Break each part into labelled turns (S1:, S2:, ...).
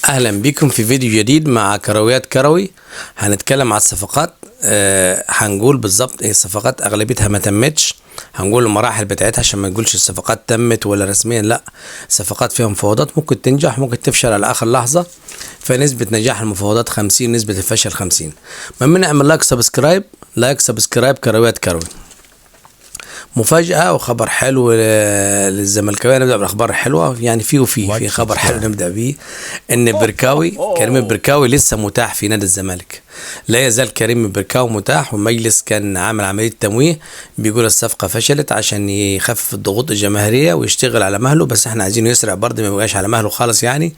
S1: اهلا بكم في فيديو جديد مع كرويات كروي. هنتكلم على الصفقات. هنقول بالظبط ايه الصفقات، اغلبيتها ما تمتش. هنقول المراحل بتاعتها عشان ما نقولش الصفقات تمت ولا رسميا، لا، الصفقات فيها مفاوضات ممكن تنجح ممكن تفشل على اخر لحظة، فنسبة نجاح المفاوضات 50، نسبة الفشل 50. المهم نعمل لايك سبسكرايب كرويات كروي. مفاجأة وخبر حلو للزملكاوية. نبدأ بالأخبار الحلوة، يعني في خبر حلو نبدأ بيه، إن كريم البركاوي لسه متاح في نادي الزمالك. لا يزال كريم البركاوي متاح، والمجلس كان عامل عملية تمويه، بيقول الصفقة فشلت عشان يخفف الضغوط الجماهيرية ويشتغل على مهله، بس احنا عايزينه يسرع برضه، ما يبقاش على مهله خالص يعني.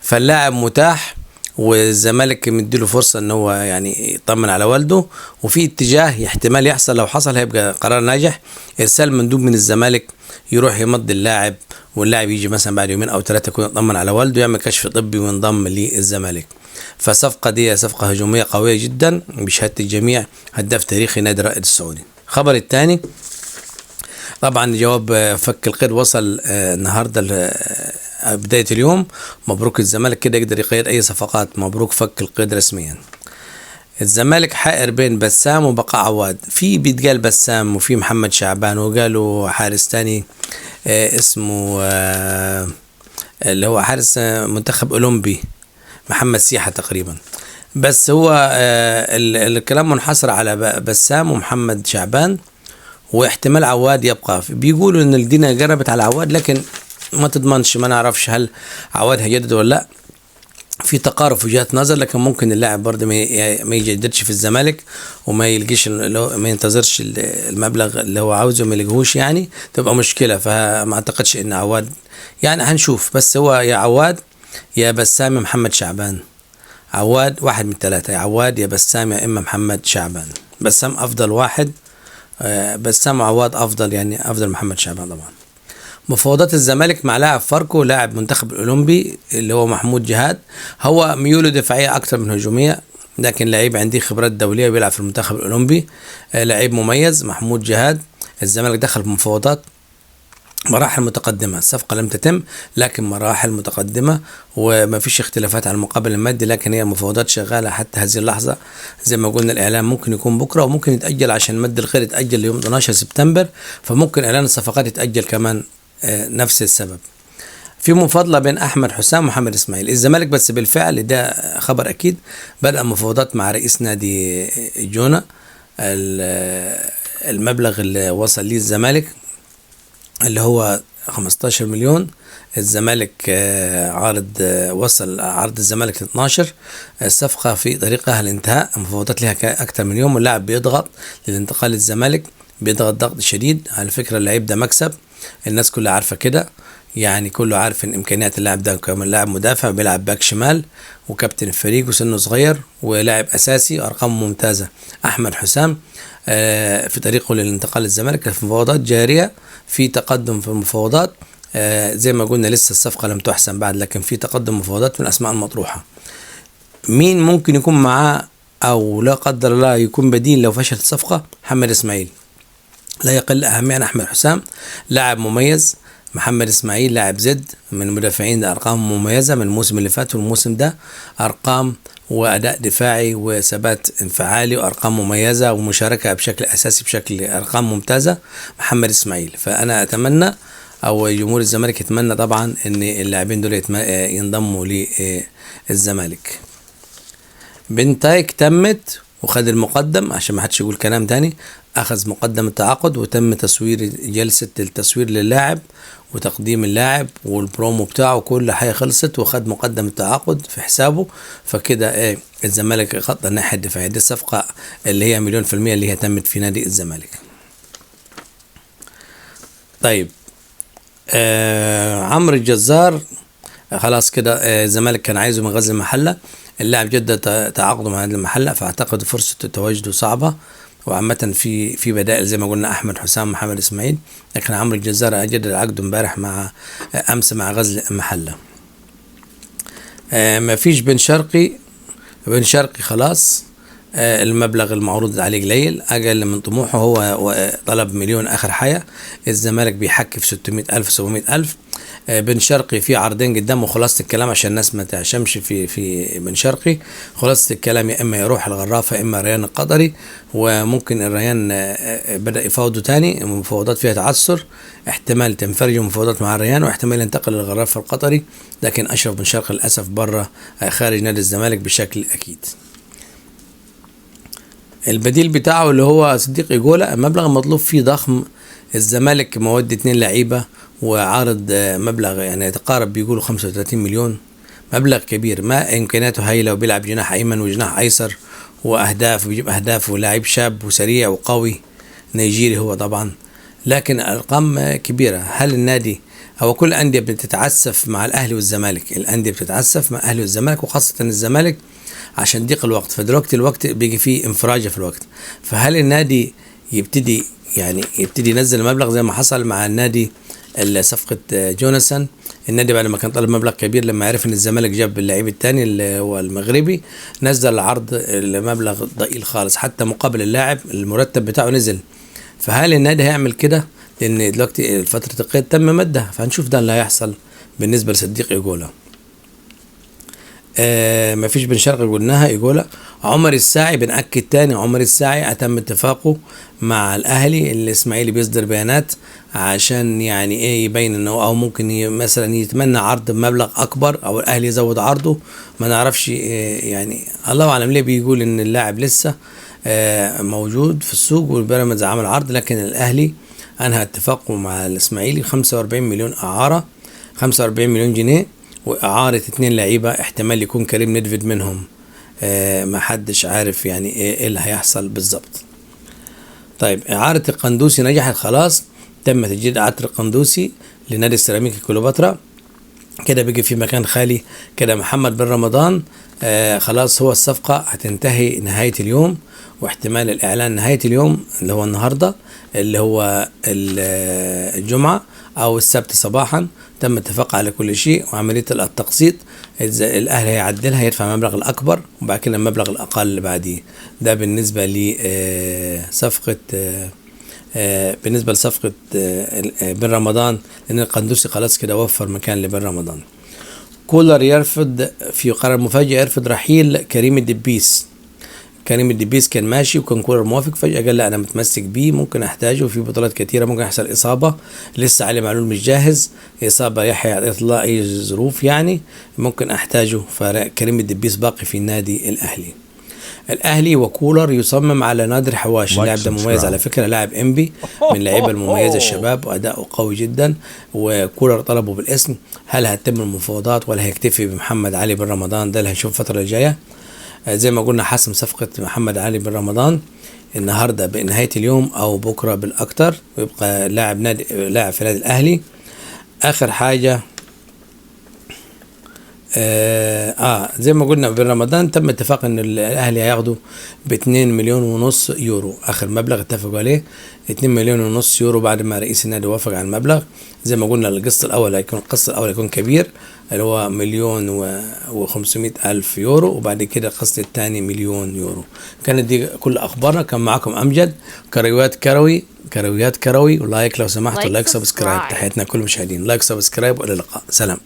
S1: فاللاعب متاح، والزمالك مديله فرصة ان هو يعني يطمن على والده، وفي اتجاه احتمال يحصل، لو حصل هيبقى قرار ناجح، ارسال مندوب من الزمالك يروح يمضي اللاعب، واللاعب يجي مثلا بعد يومين او ثلاثة يكون يطمن على والده، يعمل كشف طبي وينضم للزمالك. فصفقة دي صفقة هجومية قوية جدا بشهادة الجميع، هداف تاريخي نادي الرائد السعودي. الخبر الثاني طبعا جواب فك القيد وصل النهارده بداية اليوم. مبروك الزمالك كده يقدر يقيد أي صفقات، مبروك فك القيد رسميا. الزمالك حائر بين بسام وبقاء عواد، في بيتقال بسام وفي محمد شعبان، وقالوا حارس تاني اسمه اللي هو حارس منتخب أولمبي محمد سيحة تقريبا، بس هو الكلام منحصر على بسام ومحمد شعبان، واحتمال عواد يبقى. بيقولوا ان الدنيا قربت على عواد، لكن ما تضمنش، ما نعرفش هل عواد هيجدد ولا لا. في تقارب في وجهات نظر، لكن ممكن اللاعب برضه ما يجددش في الزمالك وما يلقيش، ما ينتظرش المبلغ اللي هو عاوزه، ما يلقيهوش يعني، تبقى مشكله. فما اعتقدش ان عواد، يعني هنشوف، بس هو يا عواد يا بسام يا محمد شعبان. عواد واحد من ثلاثه، يا عواد يا بسام يا اما محمد شعبان. بسام افضل واحد، بسام وعواد افضل، يعني افضل محمد شعبان طبعا. مفاوضات الزمالك مع لاعب فاركو، لاعب منتخب الاولمبي اللي هو محمود جهاد، هو ميوله دفاعيه اكثر من هجوميه، لكن لعيب عنده خبرات دوليه وبيلعب في المنتخب الاولمبي، لعيب مميز محمود جهاد. الزمالك دخل في مفاوضات مراحل متقدمة، الصفقة لم تتم لكن مراحل متقدمة وما فيش اختلافات على المقابل المادي، لكن هي المفاوضات شغالة حتى هذه اللحظة. زي ما قلنا الإعلان ممكن يكون بكرة وممكن يتأجل، عشان مد الخير يتأجل ليوم 12 سبتمبر، فممكن إعلان الصفقات يتأجل كمان نفس السبب. في مفاضلة بين أحمد حسام ومحمد إسماعيل. الزمالك بس بالفعل ده خبر أكيد بدأ مفاوضات مع رئيس نادي جونة. المبلغ اللي وصل ليه الزمالك اللي هو 15 مليون، الزمالك عارض، وصل عرض الزمالك 12. الصفقة في طريقها الانتهاء، المفاوضات لها أكثر من يوم، واللاعب بيضغط للانتقال للزمالك، بيضغط ضغط شديد. على فكرة اللعيب ده مكسب، الناس كلها عارفة كده، يعني كله عارف ان امكانيات اللاعب ده، كمان لاعب مدافع بيلعب باك شمال وكابتن الفريق وسنه صغير ولاعب اساسي وارقامه ممتازه. احمد حسام في طريقه للانتقال للزمالك، المفاوضات جاريه، في تقدم في المفاوضات. زي ما قلنا لسه الصفقه لم تحسم بعد، لكن في تقدم مفاوضات من الاسماء المطروحه. مين ممكن يكون معاه او لا قدر الله يكون بديل لو فشلت الصفقه؟ محمد اسماعيل لا يقل اهميه عن احمد حسام، لاعب مميز. محمد اسماعيل لاعب زد من المدافعين، ارقام مميزه من الموسم اللي فات والموسم ده، ارقام واداء دفاعي وثبات انفعالي وارقام مميزه ومشاركه بشكل اساسي، بشكل ارقام ممتازه محمد اسماعيل. فانا اتمنى او جمهور الزمالك يتمنى طبعا ان اللاعبين دول ينضموا للزمالك. بنتايك تمت وخد المقدم، عشان ما حدش يقول كلام تاني، اخذ مقدم التعاقد وتم تصوير جلسة التصوير للاعب وتقديم اللاعب والبرومو بتاعه، كل حاجة خلصت وخد مقدم التعاقد في حسابه. فكده الزمالك خط الناحية الدفاعية. دي الصفقة اللي هي 100% اللي هي تمت في نادي الزمالك. طيب عمرو الجزار خلاص كده، الزمالك كان عايزه من غزل المحلة، اللاعب جدد تعاقده مع هذه المحلة، فاعتقد فرصة تواجده صعبة، وعامة في بدائل زي ما قلنا احمد حسام محمد اسماعيل، لكن عمرو الجزار جدد عقده امبارح مع امس مع غزل المحلة. ما فيش بن شرقي خلاص المبلغ المعروض عليه قليل أقل من طموحه، هو طلب مليون آخر حاجة. الزمالك بيحكي في 600,000 700,000. بن شرقي في عرضين قدامه. خلاصة الكلام عشان الناس ما تعشمش في بن شرقي، خلاصة الكلام يا إما يروح الغرافة يا إما الريان القطري، وممكن الريان بدأ يفاوضوا تاني، مفاوضات فيها تعثر، احتمال تنفرج مفاوضات مع الريان واحتمال ينتقل للغرافة القطري، لكن أشرف بن شرقي للأسف بره خارج نادي الزمالك بشكل أكيد. البديل بتاعه اللي هو صديق إيجولا، المبلغ المطلوب فيه ضخم. الزمالك مودي 2 لعيبة وعارض مبلغ يعني يتقارب بيقولوا 35 مليون، مبلغ كبير. ما إمكانياته هايلة، وبيلعب جناح أيمن وجناح أيسر وأهداف، وبيجيب أهداف، ولاعب شاب وسريع وقوي نيجيري هو طبعا، لكن أرقام كبيرة. هل النادي هو كل الأندية بتتعسف مع الأهلي والزمالك، الأندية بتتعسف مع الأهلي والزمالك وخاصة الزمالك عشان ضيق الوقت، فدلوقتي الوقت بيجي فيه انفراجة في الوقت. فهل النادي يبتدي ينزل المبلغ زي ما حصل مع النادي صفقة جوناثان؟ النادي بعد ما كان طلب مبلغ كبير لما عرف ان الزمالك جاب اللعيب الثاني اللي هو المغربي، نزل العرض المبلغ ضئيل خالص، حتى مقابل اللاعب المرتب بتاعه نزل. فهل النادي هيعمل كده؟ لان دلوقتي فترة القيد تم مدها، فهنشوف ده اللي هيحصل بالنسبة لصديق إيجولا. ما فيش بن شرقي قلناها. إيجولا عمر الساعي بنأكد تاني، عمر الساعي أتم اتفاقه مع الأهلي. الإسماعيلي بيصدر بيانات عشان يعني إيه يبين إنه أو ممكن مثلا يتمنى عرض بمبلغ أكبر أو الأهلي يزود عرضه، ما نعرفش يعني الله أعلم ليه بيقول إن اللاعب لسه موجود في السوق والبيراميدز عمل عرض، لكن الأهلي أنهى اتفاقه مع الإسماعيلي 45 مليون إعارة، 45 مليون جنيه وإعارة 2 لعيبة، احتمال يكون كريم ندفد منهم. ما حدش عارف يعني ايه اللي هيحصل بالظبط. طيب إعارة القندوسي نجحت خلاص، تم تجديد إعارة القندوسي لنادي السيراميكا كليوباترا، كده بيجي في مكان خالي كده محمد بن رمضان. خلاص هو الصفقة هتنتهي نهاية اليوم، واحتمال الإعلان نهاية اليوم اللي هو النهاردة اللي هو الجمعة أو السبت صباحا. تم اتفاق على كل شيء وعملية التقسيط، الأهلي هيعدلها، يدفع المبلغ الأكبر وبعد كده المبلغ الأقل اللي بعديه. ده بالنسبة لصفقة بن رمضان، لأن القندوسي خلاص كده وفر مكان لبن رمضان. كولر يرفض في قرار مفاجئ، يرفض رحيل كريم الدبيس. كريم الدبيس كان ماشي وكان كولر موافق، فجأة قال لا أنا متمسك بيه، ممكن أحتاجه في بطولات كتيرة، ممكن يحصل إصابة، لسه علي معلول مش جاهز، إصابة يحيى عطية الله، أي ظروف يعني ممكن أحتاجه. فكريم الدبيس باقي في النادي الأهلي. الأهلي وكولر يصمم على نادر حواش، اللاعب ده مميز على فكرة، لاعب إنبي من اللعيبة المميزة الشباب وأداؤه قوي جدا، وكولر طلبه بالاسم. هل هتتم المفاوضات ولا هيكتفي بمحمد علي بن رمضان؟ ده اللي هنشوف الفترة الجاية. زي ما قلنا حسم صفقة محمد علي بن رمضان النهارده بنهاية اليوم أو بكرة بالأكتر، ويبقى لاعب في نادي الأهلي. آخر حاجة زي ما قلنا بن رمضان تم اتفاق ان الاهلي هياخدوا ب2.5 مليون يورو، اخر مبلغ اتفقوا عليه 2.5 مليون يورو بعد ما رئيس النادي وافق على المبلغ. زي ما قلنا القسط الاول هيكون كبير اللي هو 1,500,000 يورو، وبعد كده القسط الثاني 1,000,000 يورو. كانت دي كل اخبارنا، كان معكم امجد كرويات كروي. ولايك لو سمحتوا، لايك سبسكرايب. تحياتنا كل المشاهدين، لايك سبسكرايب والى اللقاء، سلام.